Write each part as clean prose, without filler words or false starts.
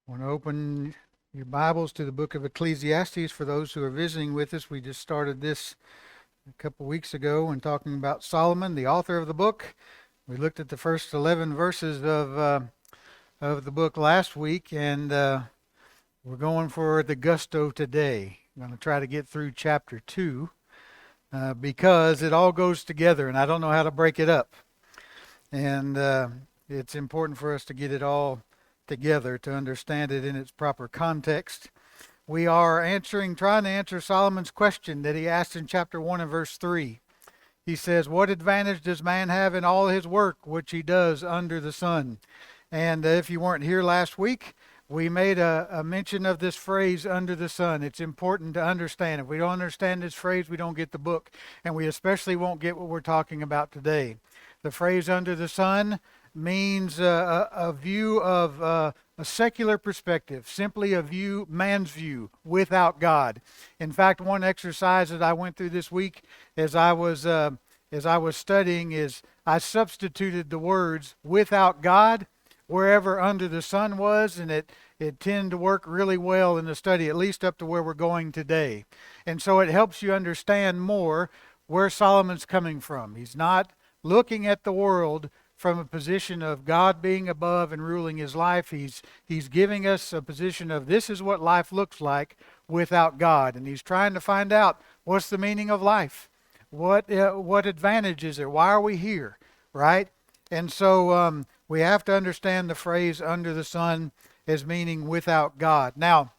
Want to open your Bibles to the book of Ecclesiastes for those who are visiting with us. We just started this a couple weeks ago and talking about Solomon, the author of the book. We looked at the first 11 verses of the book last week, and we're going for the gusto today. I'm going to try to get through chapter 2 because it all goes together, and I don't know how to break it up. And it's important for us to get it all together to understand it in its proper context. We are trying to answer Solomon's question that he asked in chapter 1 and verse 3. He says, "What advantage does man have in all his work which he does under the sun?" And if you weren't here last week, we made a mention of this phrase, under the sun. It's important to understand. If we don't understand this phrase, we don't get the book. And we especially won't get what we're talking about today. The phrase under the sun means a view of a secular perspective, simply man's view, without God. In fact, one exercise that I went through this week as I was studying is I substituted the words "without God" wherever "under the sun" was, and it tended to work really well in the study, at least up to where we're going today. And so it helps you understand more where Solomon's coming from. He's not looking at the world from a position of God being above and ruling his life. He's giving us a position of this is what life looks like without God. And he's trying to find out what's the meaning of life. What advantage is there? Why are we here? Right? And so we have to understand the phrase under the sun as meaning without God. Now,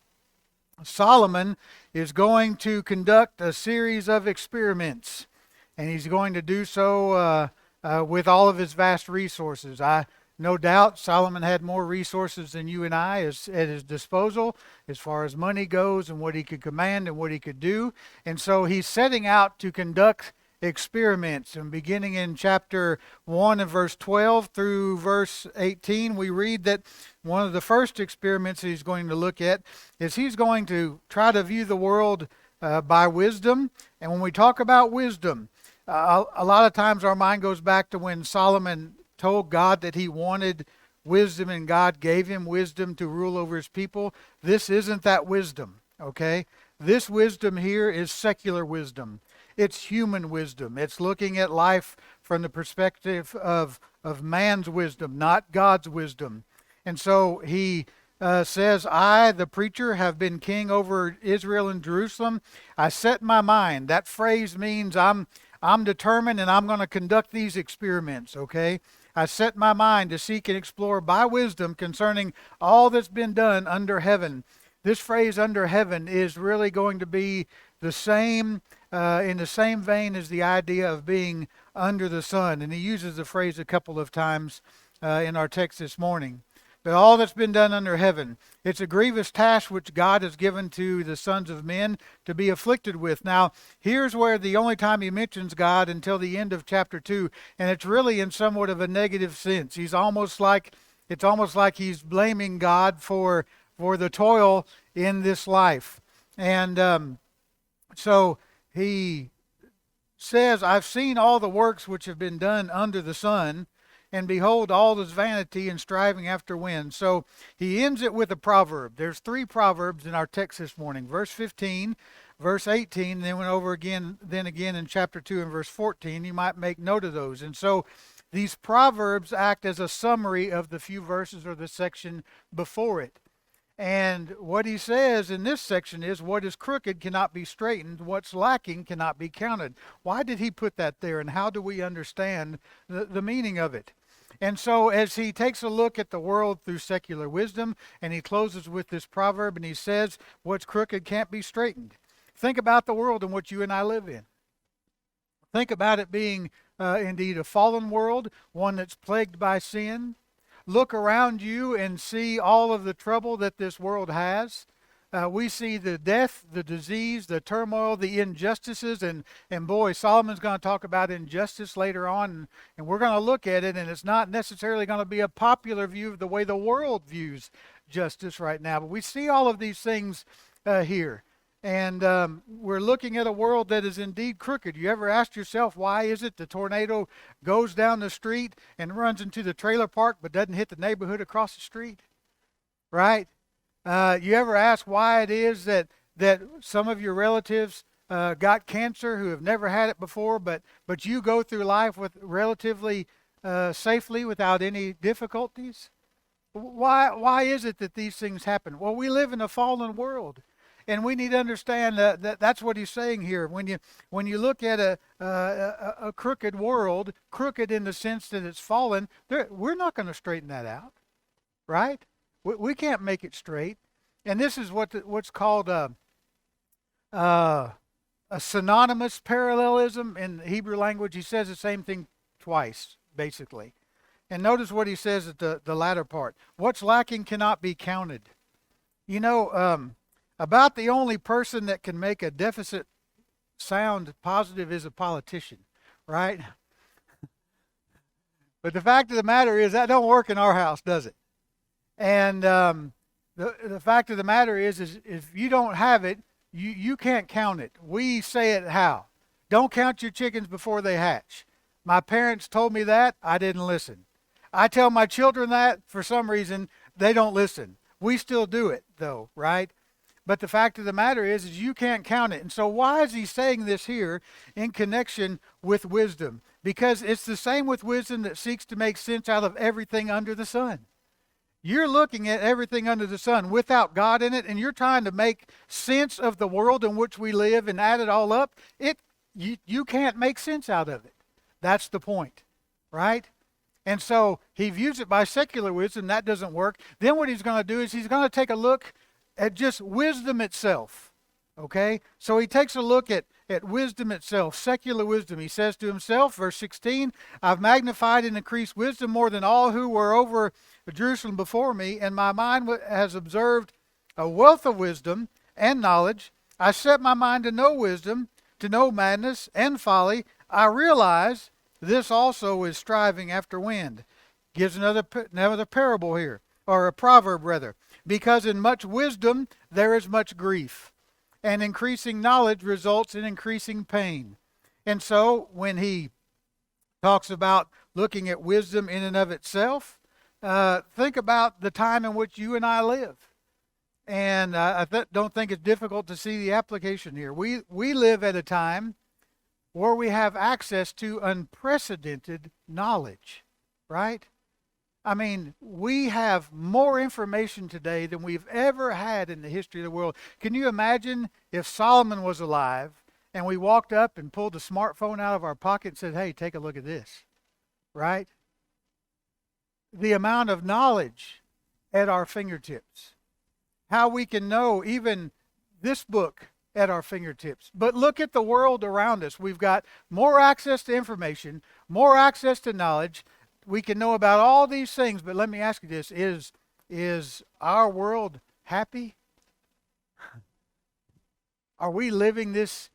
Solomon is going to conduct a series of experiments. And he's going to do so with all of his vast resources. No doubt Solomon had more resources than you and I at his disposal as far as money goes and what he could command and what he could do. And so he's setting out to conduct experiments. And beginning in chapter 1 and verse 12 through verse 18, we read that one of the first experiments he's going to look at is he's going to try to view the world by wisdom. And when we talk about wisdom, a lot of times our mind goes back to when Solomon told God that he wanted wisdom and God gave him wisdom to rule over his people. This isn't that wisdom, okay? This wisdom here is secular wisdom. It's human wisdom. It's looking at life from the perspective of man's wisdom, not God's wisdom. And so he says, "I, the preacher, have been king over Israel and Jerusalem. I set my mind." That phrase means I'm determined and I'm going to conduct these experiments, okay? I set my mind to seek and explore by wisdom concerning all that's been done under heaven. This phrase under heaven is really going to be the same, in the same vein as the idea of being under the sun. And he uses the phrase a couple of times in our text this morning. But all that's been done under heaven, it's a grievous task which God has given to the sons of men to be afflicted with. Now, here's where the only time he mentions God until the end of chapter 2, and it's really in somewhat of a negative sense. It's almost like he's blaming God for the toil in this life. And so he says, "I've seen all the works which have been done under the sun, and behold, all is vanity and striving after wind." So he ends it with a proverb. There's 3 proverbs in our text this morning. Verse 15, verse 18, and then went over again in chapter 2 and verse 14. You might make note of those. And so these proverbs act as a summary of the few verses or the section before it. And what he says in this section is, what is crooked cannot be straightened, what's lacking cannot be counted. Why did he put that there, and how do we understand the meaning of it? And so as he takes a look at the world through secular wisdom, and he closes with this proverb, and he says, what's crooked can't be straightened. Think about the world in which you and I live in. Think about it being indeed a fallen world, one that's plagued by sin. Look around you and see all of the trouble that this world has. We see the death, the disease, the turmoil, the injustices, and boy, Solomon's going to talk about injustice later on, and we're going to look at it, and it's not necessarily going to be a popular view of the way the world views justice right now, but we see all of these things here. And we're looking at a world that is indeed crooked. You ever asked yourself, why is it the tornado goes down the street and runs into the trailer park but doesn't hit the neighborhood across the street? Right? You ever ask why it is that some of your relatives got cancer who have never had it before, but you go through life with relatively safely without any difficulties? Why is it that these things happen? Well, we live in a fallen world, and we need to understand that that's what he's saying here. When you look at a crooked world, crooked in the sense that it's fallen, we're not going to straighten that out, right? We can't make it straight, and this is what's called a synonymous parallelism in the Hebrew language. He says the same thing twice, basically. And notice what he says at the latter part. What's lacking cannot be counted. You know, about the only person that can make a deficit sound positive is a politician, right? But the fact of the matter is that don't work in our house, does it? And the fact of the matter is if you don't have it, you can't count it. We say it how? Don't count your chickens before they hatch. My parents told me that. I didn't listen. I tell my children that. For some reason, they don't listen. We still do it, though, right? But the fact of the matter is you can't count it. And so why is he saying this here in connection with wisdom? Because it's the same with wisdom that seeks to make sense out of everything under the sun. You're looking at everything under the sun without God in it, and you're trying to make sense of the world in which we live and add it all up. You can't make sense out of it. That's the point, right? And so he views it by secular wisdom. That doesn't work. Then what he's going to do is he's going to take a look at just wisdom itself, okay? So he takes a look at wisdom itself, secular wisdom. He says to himself, verse 16, I've magnified and increased wisdom more than all who were over Jerusalem before me, and my mind has observed a wealth of wisdom and knowledge. I set my mind to know wisdom, to know madness and folly. I realize this also is striving after wind. Gives another parable here, or a proverb rather. Because in much wisdom there is much grief, and increasing knowledge results in increasing pain. And so when he talks about looking at wisdom in and of itself, think about the time in which you and I live. And I don't think it's difficult to see the application here. We live at a time where we have access to unprecedented knowledge, right? I mean, we have more information today than we've ever had in the history of the world. Can you imagine if Solomon was alive and we walked up and pulled the smartphone out of our pocket and said, hey, take a look at this, right? The amount of knowledge at our fingertips. How we can know even this book at our fingertips. But look at the world around us. We've got more access to information, more access to knowledge. We can know about all these things, but let me ask you this. Is our world happy? Are we living this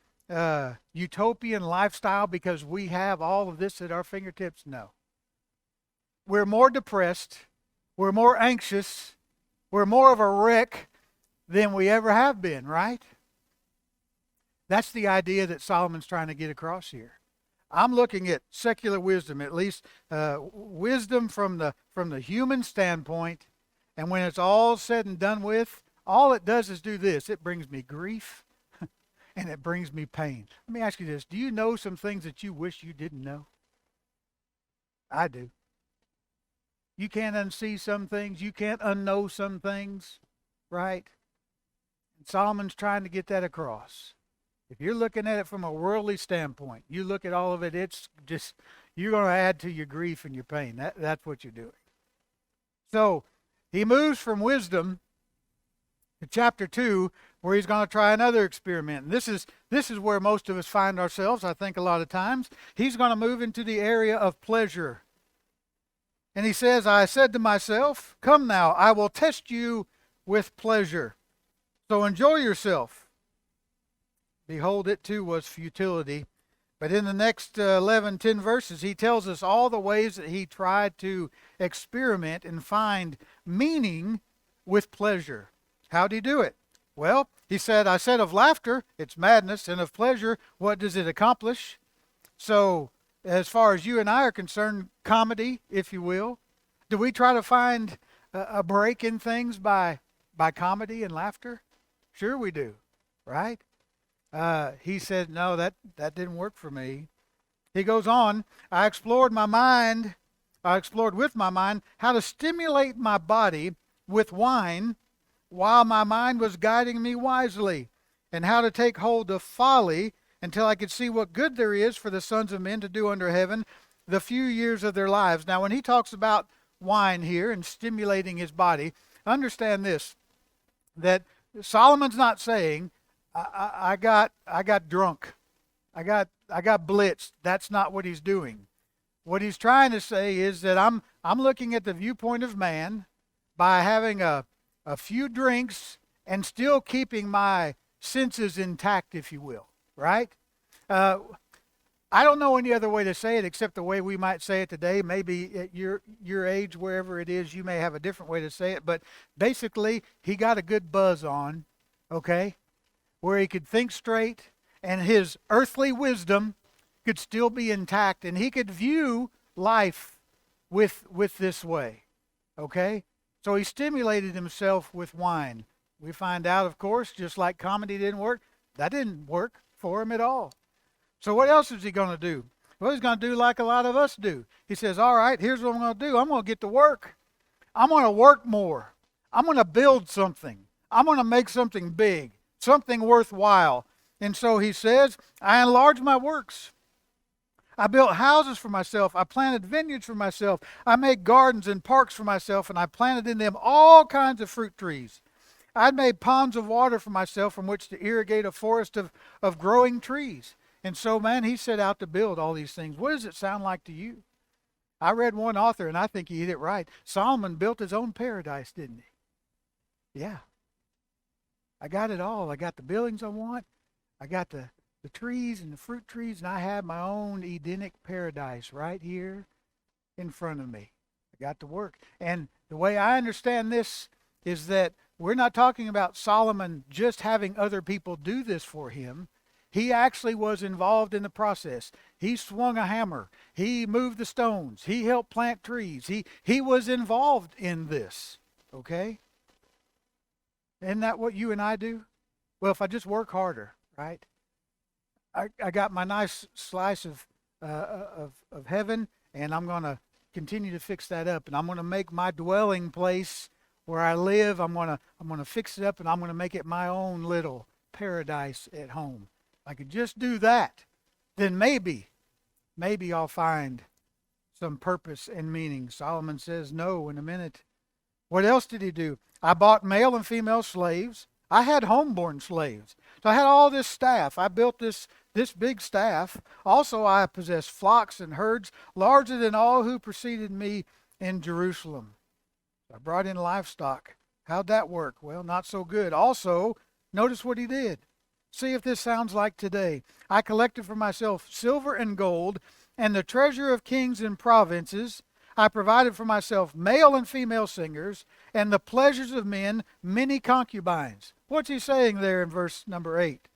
utopian lifestyle because we have all of this at our fingertips? No. We're more depressed. We're more anxious. We're more of a wreck than we ever have been, right? That's the idea that Solomon's trying to get across here. I'm looking at secular wisdom, at least wisdom from the human standpoint, and when it's all said and done with, all it does is do this. It brings me grief, and it brings me pain. Let me ask you this. Do you know some things that you wish you didn't know? I do. You can't unsee some things. You can't unknow some things, right? And Solomon's trying to get that across. If you're looking at it from a worldly standpoint, you look at all of it, it's just, you're going to add to your grief and your pain. That's what you're doing. So he moves from wisdom to chapter 2, where he's going to try another experiment. And this is where most of us find ourselves, I think, a lot of times. He's going to move into the area of pleasure. And he says, I said to myself, come now, I will test you with pleasure. So enjoy yourself. Behold, it too was futility. But in the next 10 verses, he tells us all the ways that he tried to experiment and find meaning with pleasure. How'd he do it? Well, he said, I said of laughter, it's madness, and of pleasure, what does it accomplish? So, as far as you and I are concerned, comedy, if you will, do we try to find a break in things by by comedy and laughter? Sure we do, right? He said, no, that didn't work for me. He goes on, I explored with my mind how to stimulate my body with wine while my mind was guiding me wisely, and how to take hold of folly until I could see what good there is for the sons of men to do under heaven the few years of their lives. Now, when he talks about wine here and stimulating his body, understand this, that Solomon's not saying, I got drunk. I got blitzed. That's not what he's doing. What he's trying to say is that I'm looking at the viewpoint of man by having a few drinks and still keeping my senses intact, if you will, right? I don't know any other way to say it except the way we might say it today. Maybe at your age, wherever it is, you may have a different way to say it. But basically, he got a good buzz on, okay, where he could think straight and his earthly wisdom could still be intact, and he could view life with this way, okay? So he stimulated himself with wine. We find out, of course, just like comedy didn't work, that didn't work for him at all. So what else is he going to do? Well, he's going to do like a lot of us do. He says, all right, here's what I'm going to do. I'm going to get to work. I'm going to work more. I'm going to build something. I'm going to make something big, something worthwhile. And so he says, I enlarged my works. I built houses for myself. I planted vineyards for myself. I made gardens and parks for myself, and I planted in them all kinds of fruit trees. I'd made ponds of water for myself from which to irrigate a forest of growing trees. And so, man, he set out to build all these things. What does it sound like to you? I read one author, and I think he hit it right. Solomon built his own paradise, didn't he? Yeah. I got it all. I got the buildings I want. I got the trees and the fruit trees, and I have my own Edenic paradise right here in front of me. I got to work. And the way I understand this is that we're not talking about Solomon just having other people do this for him. He actually was involved in the process. He swung a hammer. He moved the stones. He helped plant trees. He was involved in this. Okay? Isn't that what you and I do? Well, if I just work harder, right? I got my nice slice of heaven, and I'm going to continue to fix that up, and I'm going to make my dwelling place where I live. I'm going to fix it up, and I'm going to make it my own little paradise at home. If I could just do that, then maybe I'll find some purpose and meaning. Solomon says no in a minute. What else did he do? I bought male and female slaves. I had homeborn slaves. So I had all this staff. I built this big staff. Also, I possessed flocks and herds larger than all who preceded me in Jerusalem. I brought in livestock. How'd that work? Well, not so good. Also, notice what he did. See if this sounds like today. I collected for myself silver and gold and the treasure of kings and provinces. I provided for myself male and female singers and the pleasures of men, many concubines. What's he saying there in verse number 8?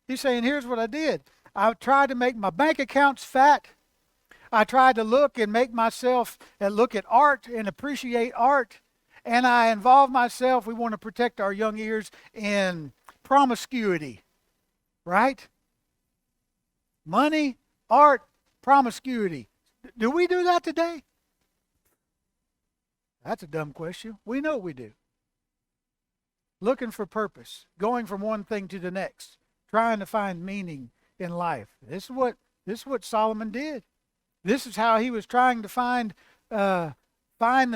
He's saying, here's what I did. I tried to make my bank accounts fat. I tried to look and make myself look at art and appreciate art. And I involved myself, we want to protect our young ears, in promiscuity. Right? Money, art, promiscuity. Do we do that today? That's a dumb question. We know we do. Looking for purpose, going from one thing to the next, trying to find meaning in life. This is what Solomon did. This is how he was trying to find the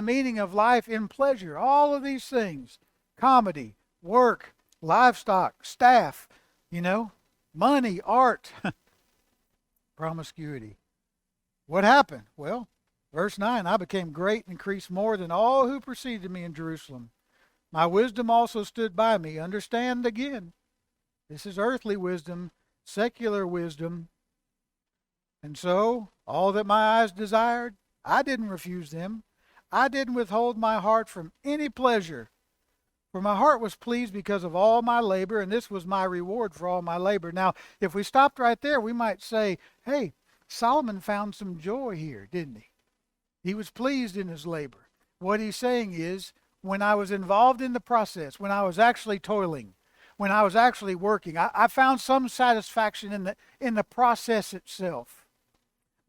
meaning of life in pleasure. All of these things: comedy, work, livestock, staff, money, art, promiscuity. What happened? Well, verse 9, I became great and increased more than all who preceded me in Jerusalem. My wisdom also stood by me. Understand again, this is earthly wisdom, secular wisdom. And so, all that my eyes desired, I didn't refuse them. I didn't withhold my heart from any pleasure. For my heart was pleased because of all my labor, and this was my reward for all my labor. Now, if we stopped right there, we might say, hey, Solomon found some joy here, didn't he? He was pleased in his labor. What he's saying is, when I was involved in the process, when I was actually toiling, when I was actually working, I found some satisfaction in the process itself.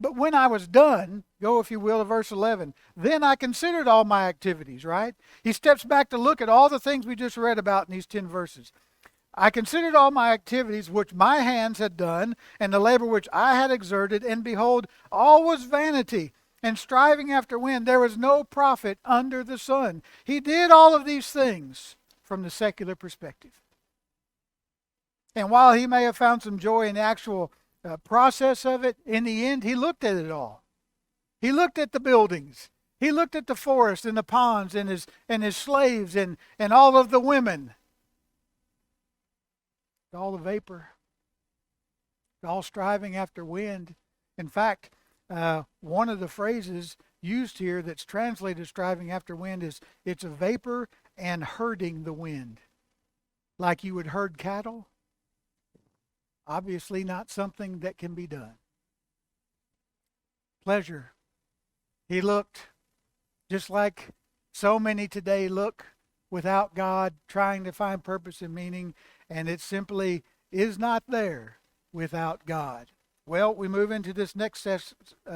But when I was done, go if you will to verse 11, then I considered all my activities, right? He steps back to look at all the things we just read about in these 10 verses. I considered all my activities which my hands had done, and the labor which I had exerted, and behold, all was vanity and striving after wind. There was no profit under the sun. He did all of these things from the secular perspective. And while he may have found some joy in the actual process of it, in the end, he looked at it all. He looked at the buildings. He looked at the forest and the ponds and his slaves and all of the women. All the vapor, all striving after wind. In fact, one of the phrases used here that's translated striving after wind is it's a vapor and herding the wind. Like you would herd cattle. Obviously not something that can be done. Pleasure. He looked just like so many today look without God, trying to find purpose and meaning, and it simply is not there without God. Well, we move into this next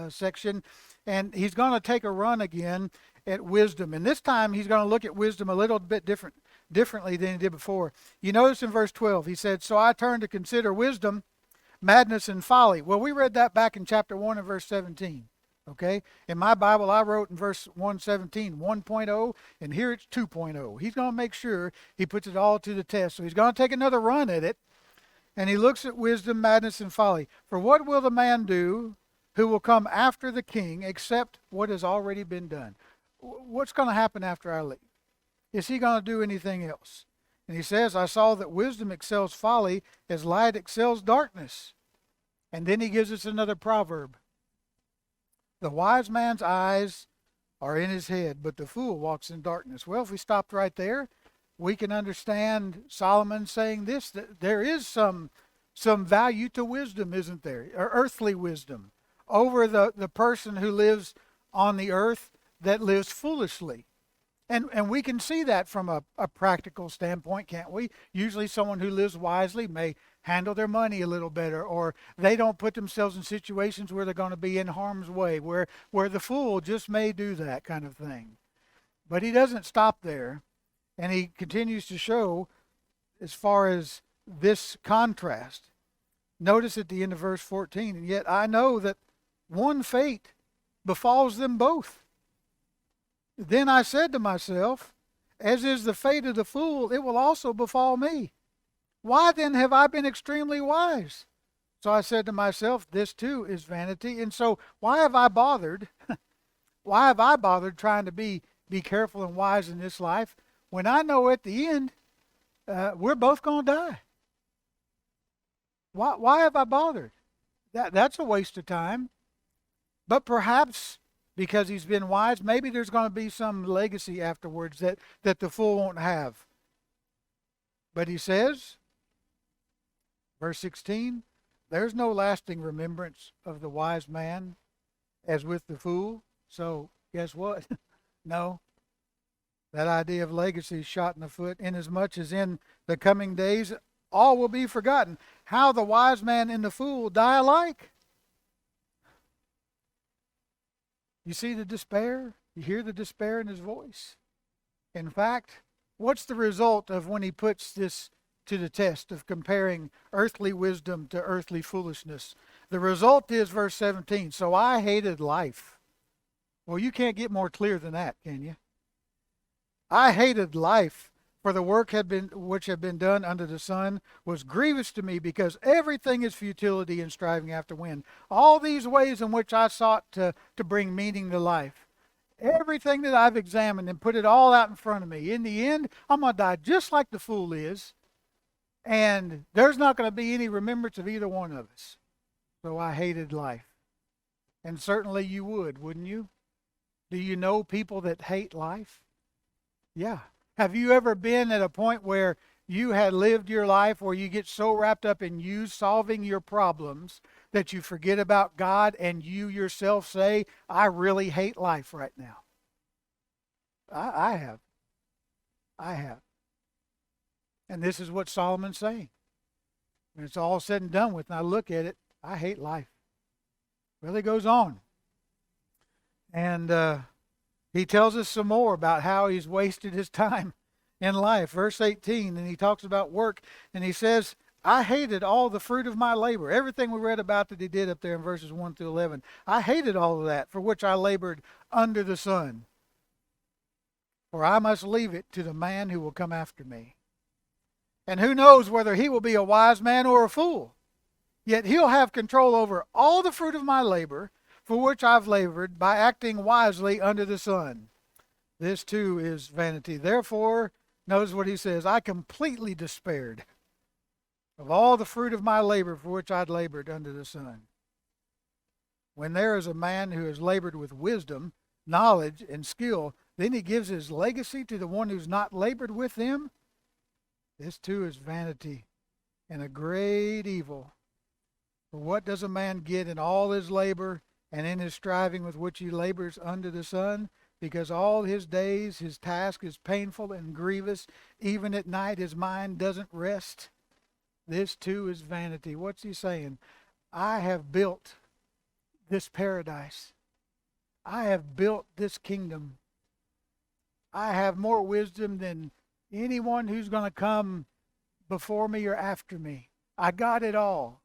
section, and he's going to take a run again at wisdom. And this time he's going to look at wisdom a little bit differently than he did before. You notice in verse 12, he said, so I turned to consider wisdom, madness, and folly. Well, we read that back in chapter 1 and verse 17. Okay? In my Bible, I wrote in verse 117, 1.0, and here it's 2.0. He's going to make sure he puts it all to the test. So he's going to take another run at it, and he looks at wisdom, madness, and folly. For what will the man do who will come after the king except what has already been done? What's going to happen after I leave? Is he going to do anything else? And he says, I saw that wisdom excels folly as light excels darkness. And then he gives us another proverb. The wise man's eyes are in his head, but the fool walks in darkness. Well, if we stopped right there, we can understand Solomon saying this, that there is some value to wisdom, isn't there? Or earthly wisdom over the person who lives on the earth that lives foolishly. And we can see that from a practical standpoint, can't we? Usually someone who lives wisely may handle their money a little better, or they don't put themselves in situations where they're going to be in harm's way, where the fool just may do that kind of thing. But he doesn't stop there, and he continues to show as far as this contrast. Notice at the end of verse 14, and yet I know that one fate befalls them both. Then I said to myself, as is the fate of the fool, it will also befall me. Why then have I been extremely wise? So I said to myself, this too is vanity. And so why have I bothered? Why have I bothered trying to be careful and wise in this life when I know at the end we're both going to die? Why have I bothered? That's a waste of time. But perhaps because he's been wise, maybe there's going to be some legacy afterwards that the fool won't have. But he says, verse 16, there's no lasting remembrance of the wise man as with the fool. So guess what? No. That idea of legacy is shot in the foot, inasmuch as in the coming days all will be forgotten. How the wise man and the fool die alike. You see the despair? You hear the despair in his voice? In fact, what's the result of when he puts this to the test of comparing earthly wisdom to earthly foolishness? The result is verse 17, so I hated life. Well, you can't get more clear than that, can you? I hated life, for the work which had been done under the sun was grievous to me, because everything is futility and striving after wind. All these ways in which I sought to bring meaning to life, everything that I've examined and put it all out in front of me, in the end, I'm going to die just like the fool is, and there's not going to be any remembrance of either one of us. So I hated life. And certainly you would, wouldn't you? Do you know people that hate life? Yeah. Have you ever been at a point where you had lived your life where you get so wrapped up in you solving your problems that you forget about God, and you yourself say, I really hate life right now? I have. I have. And this is what Solomon's saying. When it's all said and done with, and I look at it, I hate life. Well, he goes on. And he tells us some more about how he's wasted his time in life. Verse 18, and he talks about work, and he says, I hated all the fruit of my labor. Everything we read about that he did up there in verses 1 through 11. I hated all of that for which I labored under the sun. For I must leave it to the man who will come after me. And who knows whether he will be a wise man or a fool. Yet he'll have control over all the fruit of my labor, for which I've labored, by acting wisely under the sun. This too is vanity. Therefore, notice what he says, I completely despaired of all the fruit of my labor for which I'd labored under the sun. When there is a man who has labored with wisdom, knowledge, and skill, then he gives his legacy to the one who's not labored with them. This too is vanity and a great evil. For what does a man get in all his labor and in his striving with which he labors under the sun? Because all his days his task is painful and grievous. Even at night his mind doesn't rest. This too is vanity. What's he saying? I have built this paradise. I have built this kingdom. I have more wisdom than anyone who's going to come before me or after me. I got it all.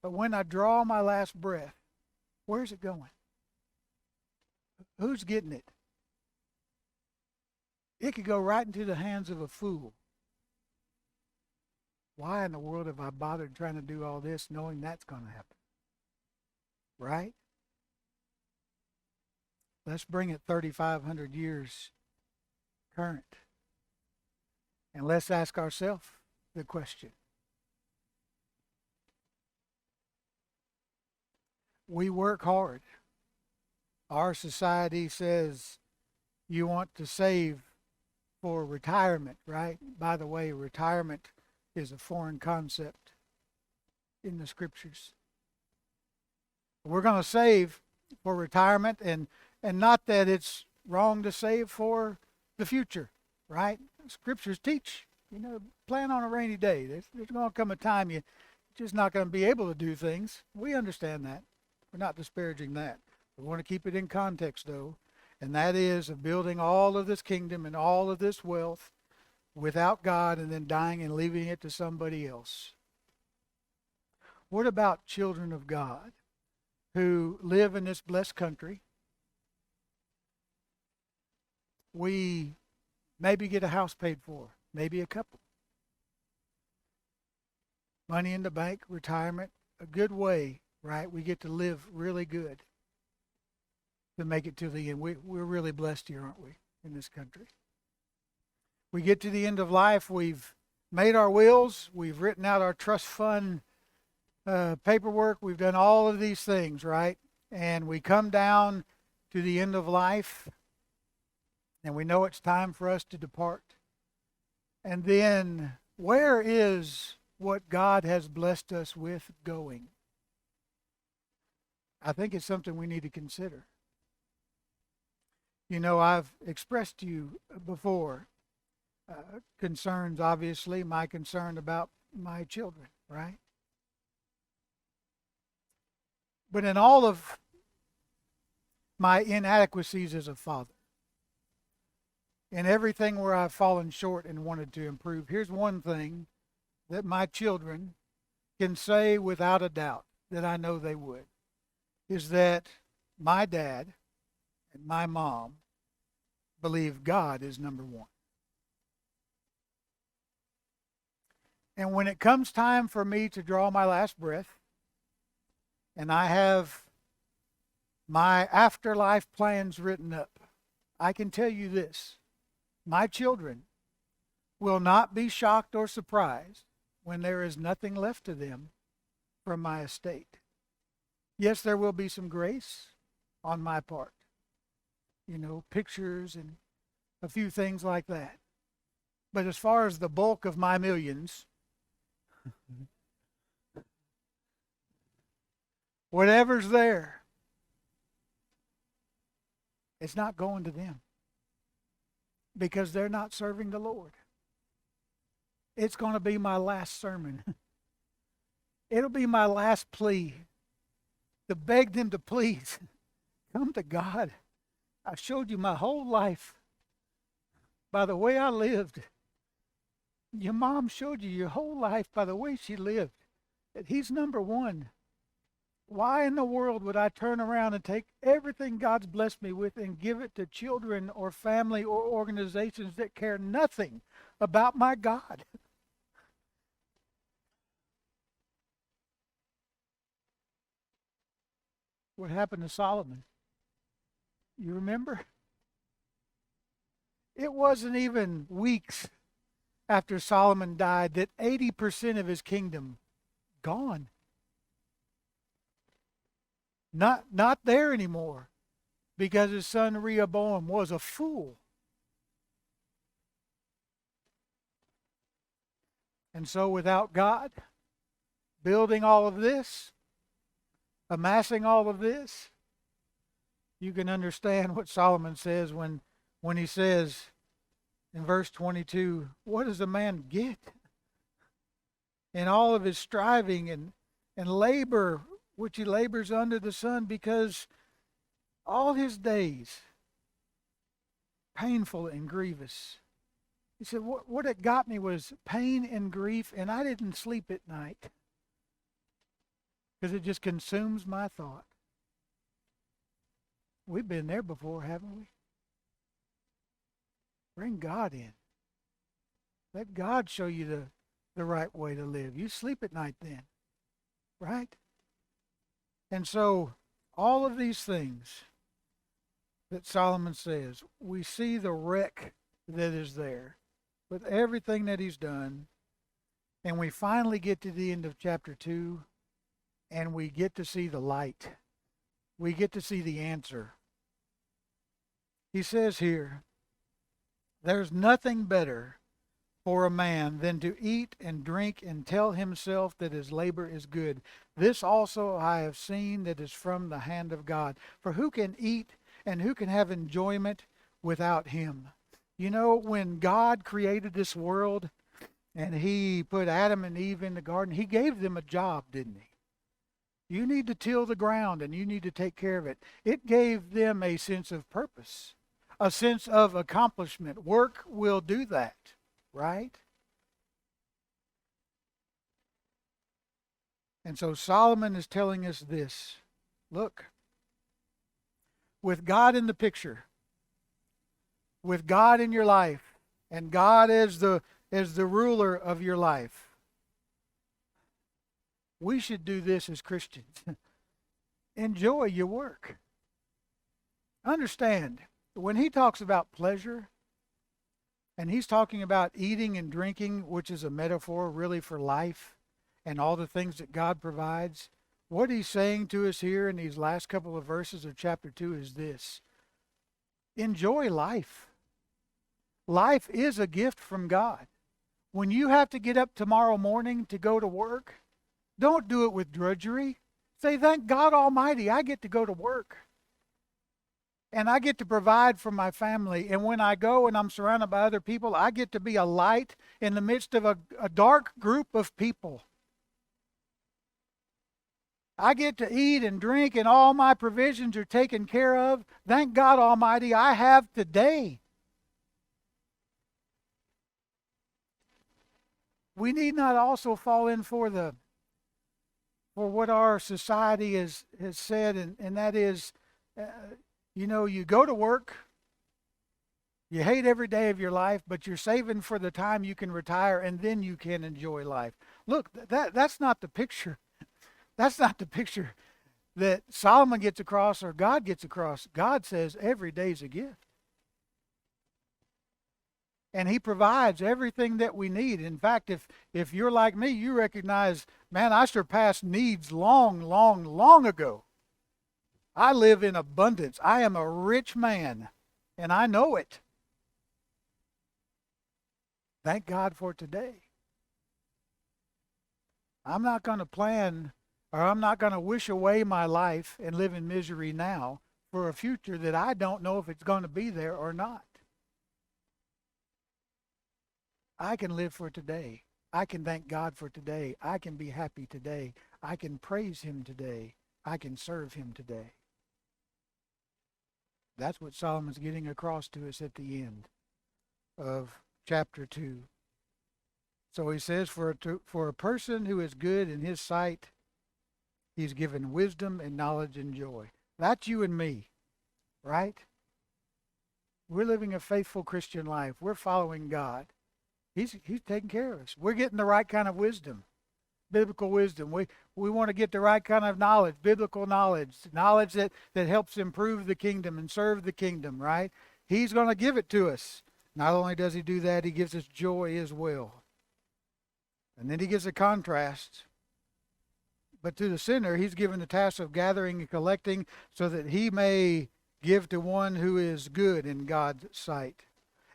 But when I draw my last breath, where's it going? Who's getting it? It could go right into the hands of a fool. Why in the world have I bothered trying to do all this knowing that's going to happen? Right? Let's bring it 3,500 years current. And let's ask ourselves the question. We work hard. Our society says you want to save for retirement, right? By the way, retirement is a foreign concept in the scriptures. We're going to save for retirement, and not that it's wrong to save for the future, right? Scriptures teach, plan on a rainy day. There's going to come a time you're just not going to be able to do things. We understand that. We're not disparaging that. We want to keep it in context, though, and that is of building all of this kingdom and all of this wealth without God and then dying and leaving it to somebody else. What about children of God who live in this blessed country? We maybe get a house paid for, maybe a couple. Money in the bank, retirement, a good way, right? We get to live really good to make it to the end. We're really blessed here, aren't we, in this country? We get to the end of life, we've made our wills, we've written out our trust fund paperwork, we've done all of these things, right? And we come down to the end of life, and we know it's time for us to depart. And then, where is what God has blessed us with going? I think it's something we need to consider. I've expressed to you before concerns, obviously, my concern about my children, right? But in all of my inadequacies as a father, in everything where I've fallen short and wanted to improve, here's one thing that my children can say without a doubt that I know they would, is that my dad and my mom believe God is number one. And when it comes time for me to draw my last breath, and I have my afterlife plans written up, I can tell you this: my children will not be shocked or surprised when there is nothing left to them from my estate. Yes, there will be some grace on my part, pictures and a few things like that. But as far as the bulk of my millions, whatever's there, it's not going to them. because they're not serving the Lord. It's going to be my last sermon. It'll be my last plea to beg them to please come to God. I showed you my whole life by the way I lived. Your mom showed you your whole life by the way she lived. That He's number one. Why in the world would I turn around and take everything God's blessed me with and give it to children or family or organizations that care nothing about my God? What happened to Solomon? You remember? It wasn't even weeks after Solomon died that 80% of his kingdom gone. Not there anymore, because his son Rehoboam was a fool. And so without God building all of this, amassing all of this, you can understand what Solomon says when he says in verse 22, what does a man get in all of his striving and labor which he labors under the sun, because all his days painful and grievous. He said, what it got me was pain and grief, and I didn't sleep at night because it just consumes my thought. We've been there before, haven't we? Bring God in. Let God show you the right way to live. You sleep at night then, right? And so all of these things that Solomon says, we see the wreck that is there with everything that he's done. And we finally get to the end of chapter 2, and we get to see the light. We get to see the answer. He says here, there's nothing better for a man than to eat and drink and tell himself that his labor is good. This also I have seen that is from the hand of God. For who can eat and who can have enjoyment without Him? You know, when God created this world and He put Adam and Eve in the garden, He gave them a job, didn't He? You need to till the ground and you need to take care of it. It gave them a sense of purpose, a sense of accomplishment. Work will do that. Right? And so Solomon is telling us this. Look, with God in the picture, with God in your life, and God as the ruler of your life, we should do this as Christians. Enjoy your work. Understand, when he talks about pleasure, and he's talking about eating and drinking, which is a metaphor really for life and all the things that God provides. What he's saying to us here in these last couple of verses of chapter 2 is this. Enjoy life. Life is a gift from God. When you have to get up tomorrow morning to go to work, don't do it with drudgery. Say, thank God Almighty, I get to go to work. And I get to provide for my family. And when I go and I'm surrounded by other people, I get to be a light in the midst of a dark group of people. I get to eat and drink and all my provisions are taken care of. Thank God Almighty, I have today. We need not also fall in for what our society has said, and that is, you know, you go to work, you hate every day of your life, but you're saving for the time you can retire, and then you can enjoy life. Look, that's not the picture. That's not the picture that Solomon gets across or God gets across. God says every day's a gift. And He provides everything that we need. In fact, if you're like me, you recognize, man, I surpassed needs long, long, long ago. I live in abundance. I am a rich man, and I know it. Thank God for today. I'm not going to plan, or I'm not going to wish away my life and live in misery now for a future that I don't know if it's going to be there or not. I can live for today. I can thank God for today. I can be happy today. I can praise him today. I can serve him today. That's what Solomon's getting across to us at the end of chapter 2. So he says, for a person who is good in his sight, he's given wisdom and knowledge and joy. That's you and me, right? We're living a faithful Christian life. We're following God. He's taking care of us. We're getting the right kind of wisdom, biblical wisdom. We want to get the right kind of knowledge, biblical knowledge that helps improve the kingdom and serve the kingdom, right? He's going to give it to us. Not only does he do that, he gives us joy as well. And then he gives a contrast. But to the sinner, he's given the task of gathering and collecting so that he may give to one who is good in God's sight.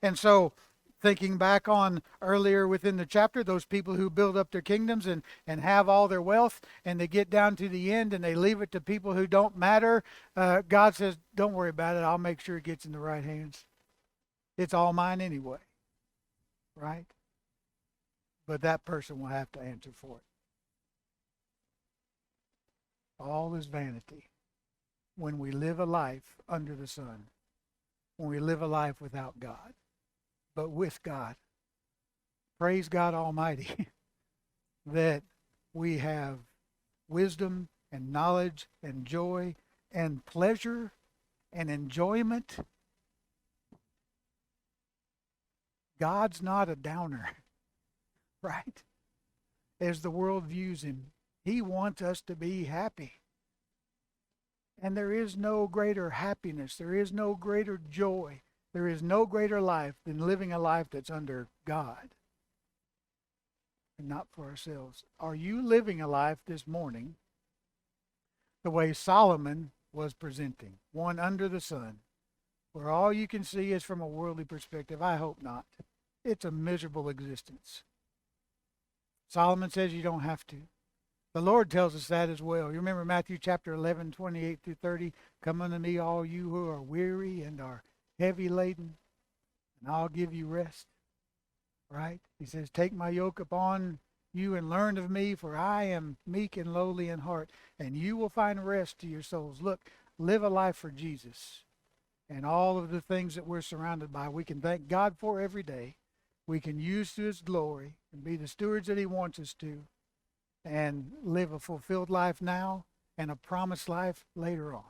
And so, thinking back on earlier within the chapter, those people who build up their kingdoms and have all their wealth, and they get down to the end and they leave it to people who don't matter, God says, don't worry about it. I'll make sure it gets in the right hands. It's all mine anyway, right? But that person will have to answer for it. All is vanity when we live a life under the sun, when we live a life without God, but with God. Praise God Almighty that we have wisdom and knowledge and joy and pleasure and enjoyment. God's not a downer, right? As the world views him, he wants us to be happy. And there is no greater happiness, there is no greater joy, there is no greater life than living a life that's under God and not for ourselves. Are you living a life this morning the way Solomon was presenting, one under the sun, where all you can see is from a worldly perspective? I hope not. It's a miserable existence. Solomon says you don't have to. The Lord tells us that as well. You remember Matthew chapter 11, 28 through 30, come unto me, all you who are weary and are heavy laden, and I'll give you rest. Right? He says, take my yoke upon you and learn of me, for I am meek and lowly in heart, and you will find rest to your souls. Look, live a life for Jesus. And all of the things that we're surrounded by, we can thank God for every day. We can use to his glory and be the stewards that he wants us to, and live a fulfilled life now and a promised life later on.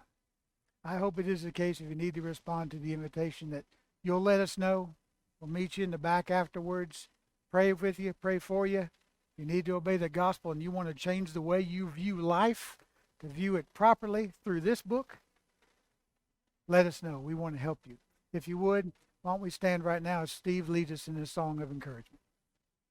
I hope it is the case. If you need to respond to the invitation, that you'll let us know. We'll meet you in the back afterwards, pray with you, pray for you. If you need to obey the gospel and you want to change the way you view life, to view it properly through this book, let us know. We want to help you. If you would, why don't we stand right now as Steve leads us in this song of encouragement.